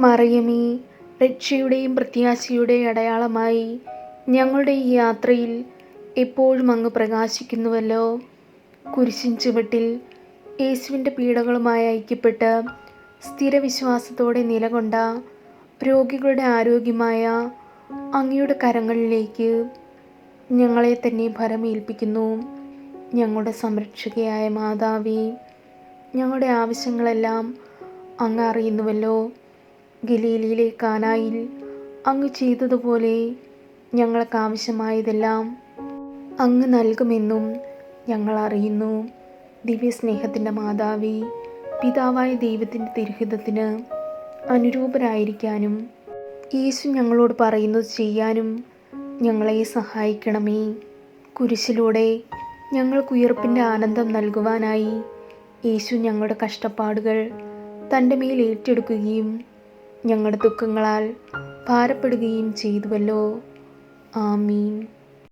മറിയമേ, രക്ഷയുടെയും പ്രത്യാശയുടെയും അടയാളമായി ഞങ്ങളുടെ ഈ യാത്രയിൽ എപ്പോഴും അങ്ങ് പ്രകാശിക്കുന്നുവല്ലോ. കുരിശിൻ ചുവട്ടിൽ യേശുവിൻ്റെ പീഡകളുമായി ഐക്യപ്പെട്ട് സ്ഥിരവിശ്വാസത്തോടെ നിലകൊണ്ട രോഗികളുടെ ആരോഗ്യമായ അങ്ങയുടെ കരങ്ങളിലേക്ക് ഞങ്ങളെ തന്നെ ഭരമേൽപ്പിക്കുന്നു. ഞങ്ങളുടെ സംരക്ഷകയായ മാതാവേ, ഞങ്ങളുടെ ആവശ്യങ്ങളെല്ലാം അങ്ങ് അറിയുന്നുവല്ലോ. ഗലീലയിലെ കാനായിൽ അങ്ങ് ചെയ്തതുപോലെ ഞങ്ങൾക്ക് ആവശ്യമായതെല്ലാം അങ്ങ് നൽകുമെന്നും ഞങ്ങൾ അറിയുന്നു. ദിവ്യസ്നേഹത്തിൻ്റെ മാതാവേ, പിതാവായ ദൈവത്തിൻ്റെ തിരുഹിതത്തിന് അനുരൂപരായിരിക്കാനും യേശു ഞങ്ങളോട് പറയുന്നത് ചെയ്യാനും ഞങ്ങളെ സഹായിക്കണമേ. കുരിശിലൂടെ ഞങ്ങൾക്ക് ഉയർപ്പിൻ്റെ ആനന്ദം നൽകുവാനായി യേശു ഞങ്ങളുടെ കഷ്ടപ്പാടുകൾ തൻ്റെ മേൽ ഏറ്റെടുക്കുകയും ഞങ്ങളുടെ ദുഃഖങ്ങളാൽ ഭാരപ്പെടുകയും ചെയ്തുവല്ലോ. ആമീൻ.